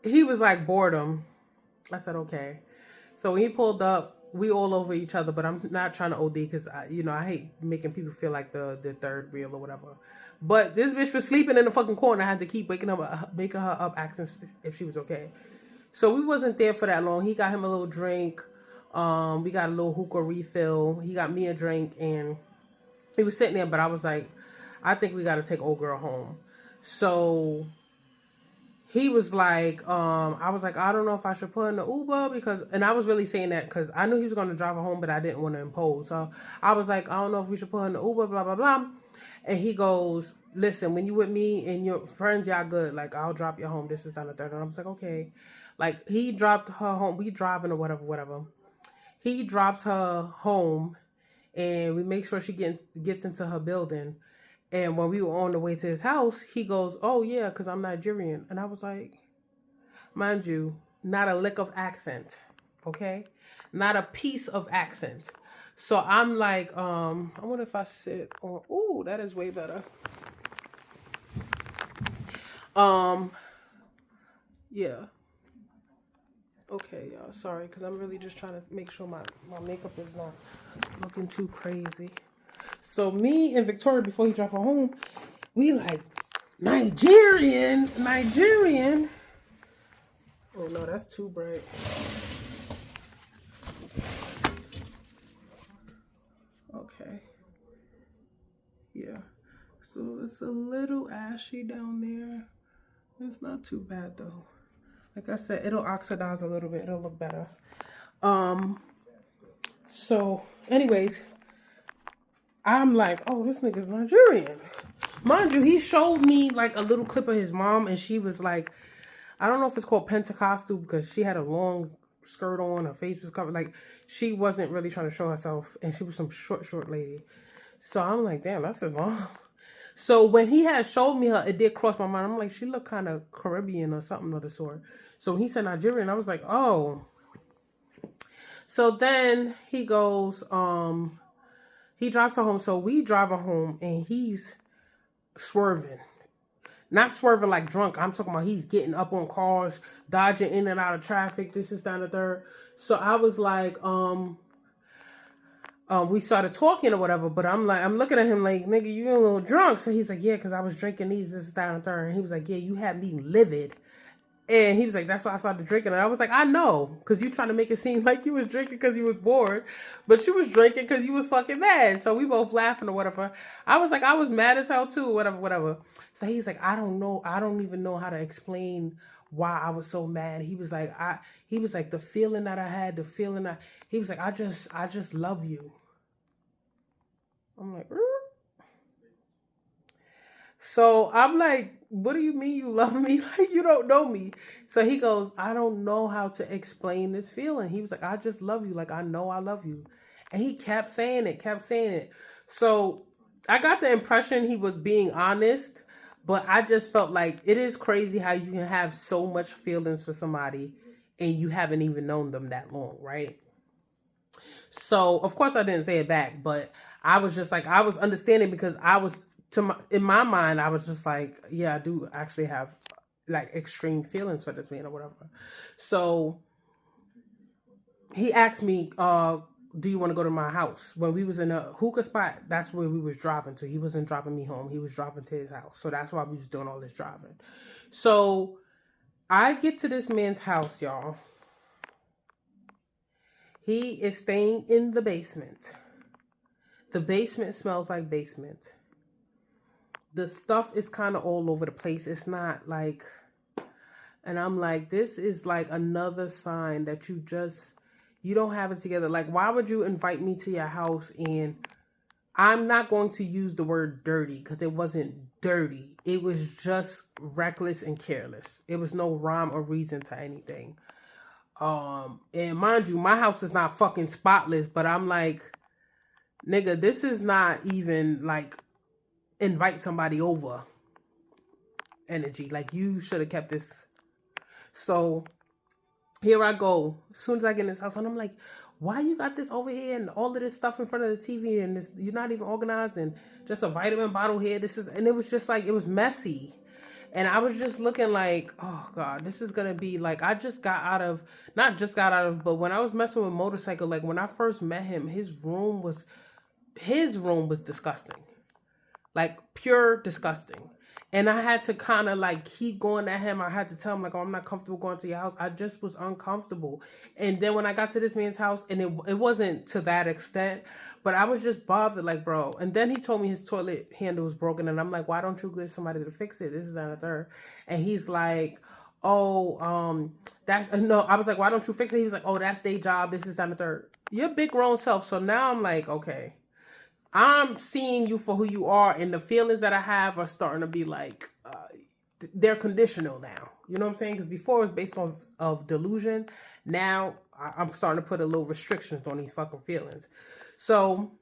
he was like, boredom. I said, okay. So when he pulled up, we all over each other, but I'm not trying to OD because, I hate making people feel like the third wheel or whatever. But this bitch was sleeping in the fucking corner. I had to keep making her up, asking if she was okay. So we wasn't there for that long. He got him a little drink. We got a little hookah refill. He got me a drink, and he was sitting there, but I was like, I think we got to take old girl home. So... he was like, I was like, I don't know if I should put in the Uber because, and I was really saying that because I knew he was going to drive her home, but I didn't want to impose. So I was like, I don't know if we should put in the Uber, blah, blah, blah. And he goes, listen, when you with me and your friends, y'all good. Like, I'll drop you home. This is down the third. And I was like, okay. Like, he dropped her home. We driving or whatever. He drops her home and we make sure she gets into her building. And when we were on the way to his house, he goes, oh, yeah, because I'm Nigerian. And I was like, mind you, not a lick of accent, okay? Not a piece of accent. So I'm like, I wonder if I sit on, ooh, that is way better. Um, yeah. Okay, y'all. Sorry, because I'm really just trying to make sure my makeup is not looking too crazy. So me and Victoria, before he dropped her home, we like Nigerian. Oh no, that's too bright. Okay. Yeah. So it's a little ashy down there. It's not too bad though. Like I said, it'll oxidize a little bit. It'll look better. So anyways, I'm like, oh, this nigga's Nigerian. Mind you, he showed me like a little clip of his mom, and she was like, I don't know if it's called Pentecostal because she had a long skirt on, her face was covered. Like, she wasn't really trying to show herself, and she was some short lady. So I'm like, damn, that's his mom. So when he had showed me her, it did cross my mind. I'm like, she looked kind of Caribbean or something of the sort. So when he said Nigerian, I was like, oh. So then he goes, he drives her home. So we drive her home, and he's swerving. Not swerving like drunk. I'm talking about he's getting up on cars, dodging in and out of traffic. This is down the third. So I was like, we started talking or whatever, but I'm looking at him like, nigga, you a little drunk. So he's like, yeah, because I was drinking these. This is down the third. And he was like, yeah, you had me livid. And he was like, that's why I started drinking. And I was like, I know, because you trying to make it seem like you was drinking because you was bored, but you was drinking because you was fucking mad. So we both laughing or whatever. I was like, I was mad as hell too, whatever. So he's like, I don't know. I don't even know how to explain why I was so mad. He was like, the feeling that I had, he was like, I just love you. I'm like, So I'm like, what do you mean you love me? Like, you don't know me. So he goes, I don't know how to explain this feeling. He was like, I just love you. Like, I know I love you. And he kept saying it. So I got the impression he was being honest, but I just felt like it is crazy how you can have so much feelings for somebody and you haven't even known them that long, right? So of course I didn't say it back, but I was just like, I was understanding because in my mind, I was just like, yeah, I do actually have like extreme feelings for this man or whatever. So he asked me, do you want to go to my house? When we was in a hookah spot, that's where we was driving to. He wasn't dropping me home. He was driving to his house. So that's why we was doing all this driving. So I get to this man's house, y'all. He is staying in the basement. The basement smells like basement. The stuff is kind of all over the place. It's not like, and I'm like, this is like another sign that you don't have it together. Like, why would you invite me to your house? And I'm not going to use the word dirty because it wasn't dirty. It was just reckless and careless. It was no rhyme or reason to anything. And mind you, my house is not fucking spotless, but I'm like, nigga, this is not even like invite somebody over energy. Like, you should have kept this. So here I go. As soon as I get in this house, and I'm like, why you got this over here and all of this stuff in front of the TV and this, you're not even organized, and just a vitamin bottle here. And it was just like, it was messy. And I was just looking like, oh God, this is going to be like, not just got out of, but when I was messing with motorcycle, like when I first met him, his room was disgusting. Like pure disgusting. And I had to kind of like keep going at him. I had to tell him like, oh, I'm not comfortable going to your house. I just was uncomfortable. And then when I got to this man's house, and it wasn't to that extent, but I was just bothered like, bro. And then he told me his toilet handle was broken. And I'm like, why don't you get somebody to fix it? This is on the third. And he's like, oh, no. I was like, why don't you fix it? He was like, oh, that's their job. This is on the third. Your big grown self. So now I'm like, okay. I'm seeing you for who you are, and the feelings that I have are starting to be like, they're conditional now. You know what I'm saying? Because before it was based on of delusion. Now I'm starting to put a little restrictions on these fucking feelings. So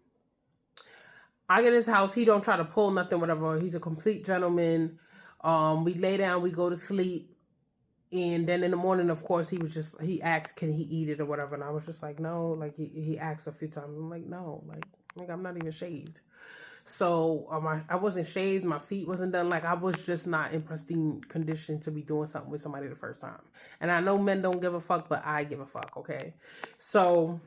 I get his house. He don't try to pull nothing, whatever. He's a complete gentleman. We lay down, we go to sleep. And then in the morning, of course, he asked, can he eat it or whatever? And I was just like, no. Like he asked a few times. I'm like, no, like I'm not even shaved. So I wasn't shaved. My feet wasn't done. Like, I was just not in pristine condition to be doing something with somebody the first time. And I know men don't give a fuck, but I give a fuck, okay? So,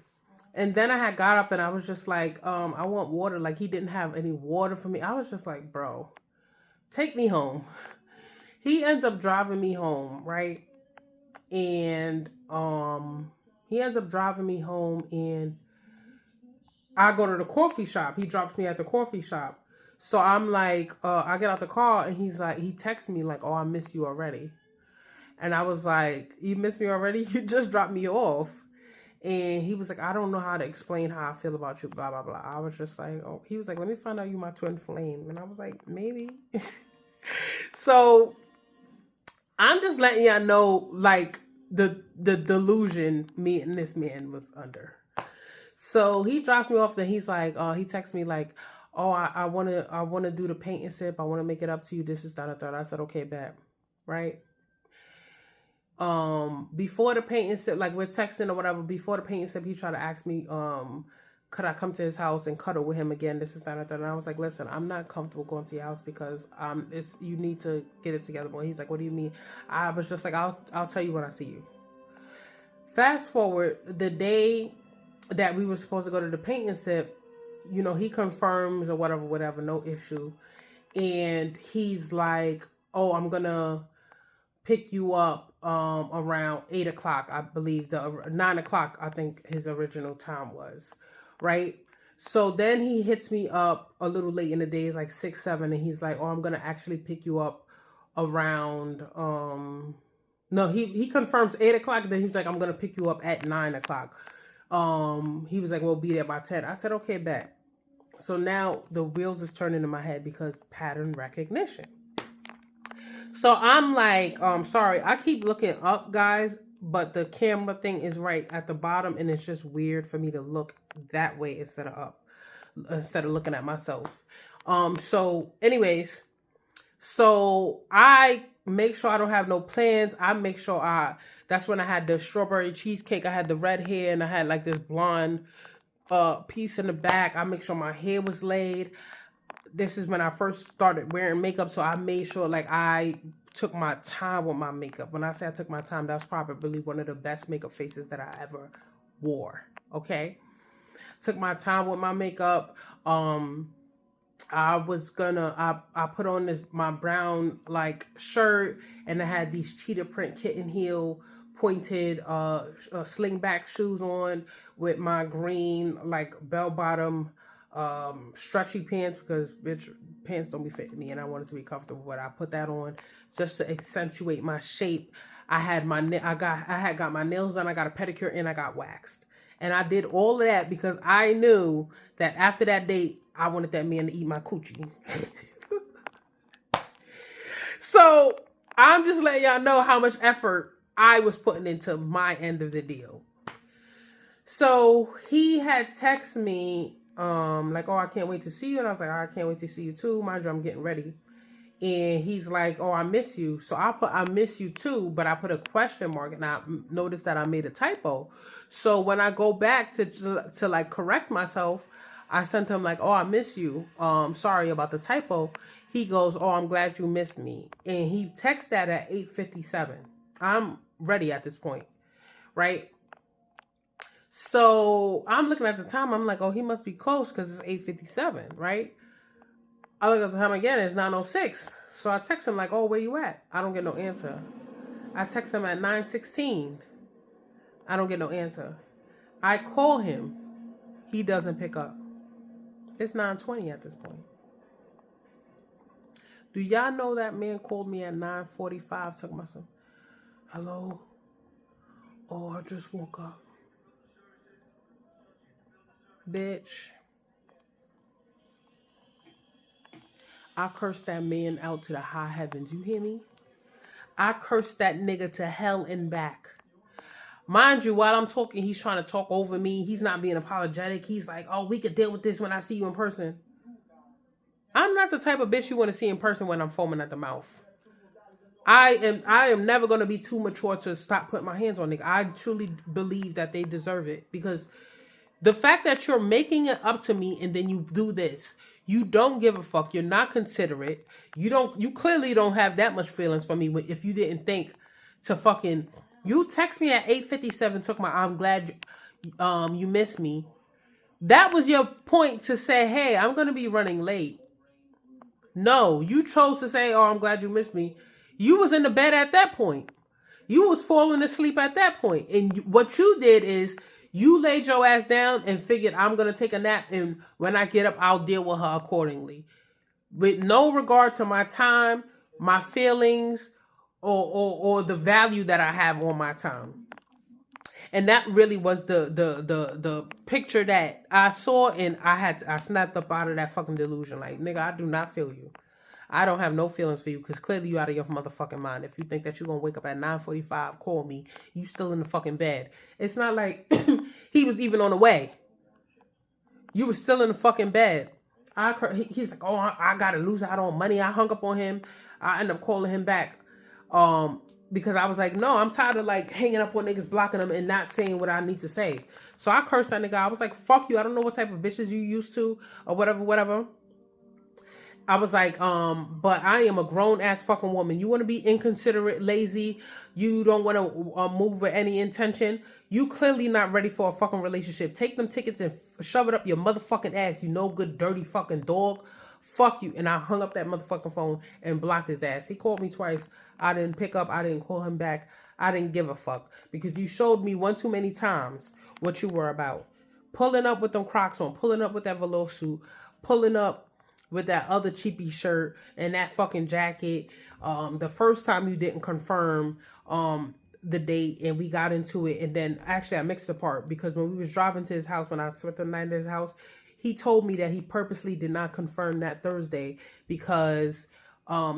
and then I had got up and I was just like, I want water. Like, he didn't have any water for me. I was just like, bro, take me home. He ends up driving me home, right? And he ends up driving me home, and I go to the coffee shop. He drops me at the coffee shop. So I'm like, I get out the car, and he's like, he texts me like, oh, I miss you already. And I was like, you miss me already? You just dropped me off. And he was like, I don't know how to explain how I feel about you, blah, blah, blah. I was just like, oh, he was like, let me find out you my twin flame. And I was like, maybe. So I'm just letting y'all know, like, the delusion me and this man was under. So he drops me off, then he's like, he texts me like, oh, I wanna do the paint and sip. I wanna make it up to you. This is that. I said, okay, bet. Right? Before the paint and sip, like we're texting or whatever, before the paint and sip, he tried to ask me, could I come to his house and cuddle with him again? This is that. And I was like, listen, I'm not comfortable going to your house because you need to get it together, boy. He's like, what do you mean? I was just like, I'll tell you when I see you. Fast forward, the day that we were supposed to go to the paint and sip, you know, he confirms or whatever, no issue. And he's like, oh, I'm gonna pick you up around 8 o'clock, I believe. 9 o'clock, I think his original time was, right? So then he hits me up a little late in the day, it's like 6, 7, and he's like, oh, I'm gonna actually pick you up around no, he confirms 8 o'clock, then he's like, I'm gonna pick you up at 9 o'clock. He was like, we'll be there by 10. I said, okay, bet. So now the wheels is turning in my head because pattern recognition. So I'm like, sorry, I keep looking up, guys, but the camera thing is right at the bottom, and it's just weird for me to look that way instead of up, instead of looking at myself. So anyways, so I make sure I don't have no plans. I make sure that's when I had the strawberry cheesecake. I had the red hair, and I had like this blonde piece in the back. I make sure my hair was laid. This is when I first started wearing makeup, so I made sure like I took my time with my makeup. When I say I took my time, that's probably one of the best makeup faces that I ever wore. Okay, took my time with my makeup. I put on my brown like shirt, and I had these cheetah print kitten heel pointed slingback shoes on with my green like bell bottom stretchy pants, because bitch, pants don't be fitting me and I wanted to be comfortable, but I put that on just to accentuate my shape. I had my nails done, I got a pedicure, and I got waxed. And I did all of that because I knew that after that date, I wanted that man to eat my coochie. So I'm just letting y'all know how much effort I was putting into my end of the deal. So he had texted me, like, oh, I can't wait to see you. And I was like, I can't wait to see you too. Mind you, I'm getting ready. And he's like, oh, I miss you. So I put, I miss you too, but I put a question mark, and I noticed that I made a typo. So when I go back to like correct myself, I sent him like, oh, I miss you. Sorry about the typo. He goes, oh, I'm glad you missed me. And he texted that at 8:57. I'm ready at this point, right? So I'm looking at the time. I'm like, oh, he must be close because it's 8:57, right? I look at the time again. It's 9:06. So I text him like, oh, where you at? I don't get no answer. I text him at 9:16. I don't get no answer. I call him. He doesn't pick up. It's 9:20 at this point. Do y'all know that man called me at 9:45? Talking about some, hello? Oh, I just woke up. Bitch. I cursed that man out to the high heavens. You hear me? I cursed that nigga to hell and back. Mind you, while I'm talking, he's trying to talk over me. He's not being apologetic. He's like, oh, we could deal with this when I see you in person. I'm not the type of bitch you want to see in person when I'm foaming at the mouth. I am never going to be too mature to stop putting my hands on nigga. I truly believe that they deserve it, because The fact that you're making it up to me and then you do this, you don't give a fuck. You're not considerate. You clearly don't have that much feelings for me if you didn't think to fucking, you text me at 8:57, took my, I'm glad you missed me. That was your point to say, hey, I'm going to be running late. No, you chose to say, oh, I'm glad you missed me. You was in the bed at that point. You was falling asleep at that point. And what you did is you laid your ass down and figured I'm going to take a nap. And when I get up, I'll deal with her accordingly. With no regard to my time, my feelings, or the value that I have on my time. And that really was the picture that I saw, and I snapped up out of that fucking delusion. Like, nigga, I do not feel you. I don't have no feelings for you because clearly you out of your motherfucking mind. If you think that you're going to wake up at 9:45, call me, you still in the fucking bed. It's not like he was even on the way. You were still in the fucking bed. He was like, oh, I got to lose out on money. I hung up on him. I ended up calling him back. Because I was like, no, I'm tired of like hanging up on niggas, blocking them, and not saying what I need to say. So I cursed that nigga. I was like, fuck you. I don't know what type of bitches you used to or whatever. I was like, but I am a grown ass fucking woman. You want to be inconsiderate, lazy. You don't want to move with any intention. You clearly not ready for a fucking relationship. Take them tickets and shove it up your motherfucking ass. You no good, dirty fucking dog. Fuck you. And I hung up that motherfucking phone and blocked his ass. He called me twice. I didn't pick up. I didn't call him back. I didn't give a fuck. Because you showed me one too many times what you were about. Pulling up with them Crocs on. Pulling up with that velour suit. Pulling up with that other cheapy shirt and that fucking jacket. The first time you didn't confirm the date and we got into it. And then actually I mixed the part because when we was driving to his house, when I spent the night at his house, he told me that he purposely did not confirm that Thursday because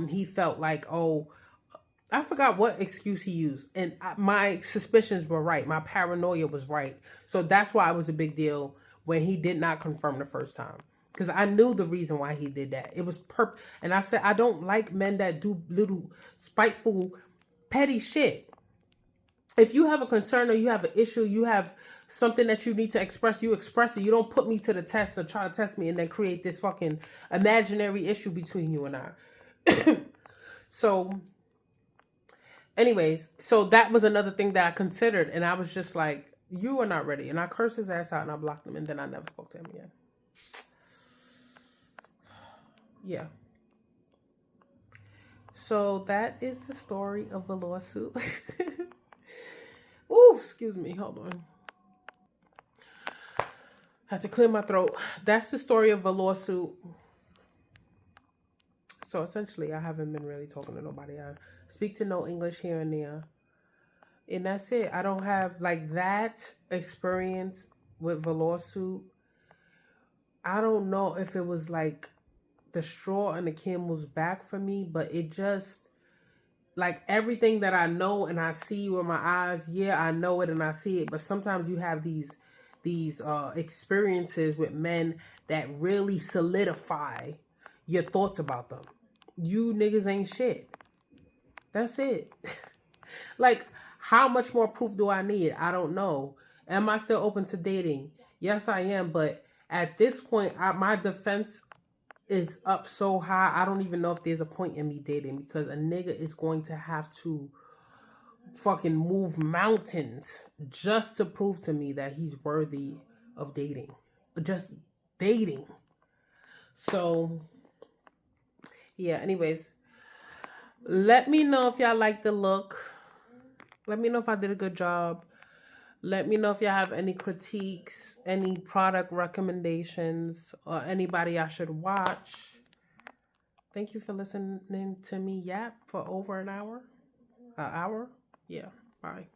he felt like, oh, I forgot what excuse he used. And my suspicions were right. My paranoia was right. So that's why it was a big deal when he did not confirm the first time. Because I knew the reason why he did that. It was and I said, I don't like men that do little spiteful, petty shit. If you have a concern or you have an issue, you have something that you need to express, you express it. You don't put me to the test or try to test me and then create this fucking imaginary issue between you and I. So, anyways, so that was another thing that I considered. And I was just like, you are not ready. And I cursed his ass out and I blocked him. And then I never spoke to him again. Yeah. So that is the story of the lawsuit. Oh, excuse me. Hold on. Had to clear my throat. That's the story of the lawsuit. So essentially, I haven't been really talking to nobody. I speak to no English here and there. And that's it. I don't have like that experience with the lawsuit. I don't know if it was like the straw on the camel's back for me, but it just, like everything that I know and I see with my eyes, yeah, I know it and I see it, but sometimes you have these experiences with men that really solidify your thoughts about them. You niggas ain't shit. That's it. Like, how much more proof do I need? I don't know. Am I still open to dating? Yes, I am, but at this point, my defense is up so high, I don't even know if there's a point in me dating because a nigga is going to have to fucking move mountains just to prove to me that he's worthy of dating. Just dating. So, yeah, anyways. Let me know if y'all like the look. Let me know if I did a good job. Let me know if y'all have any critiques, any product recommendations, or anybody I should watch. Thank you for listening to me yap for over an hour. Yeah, bye.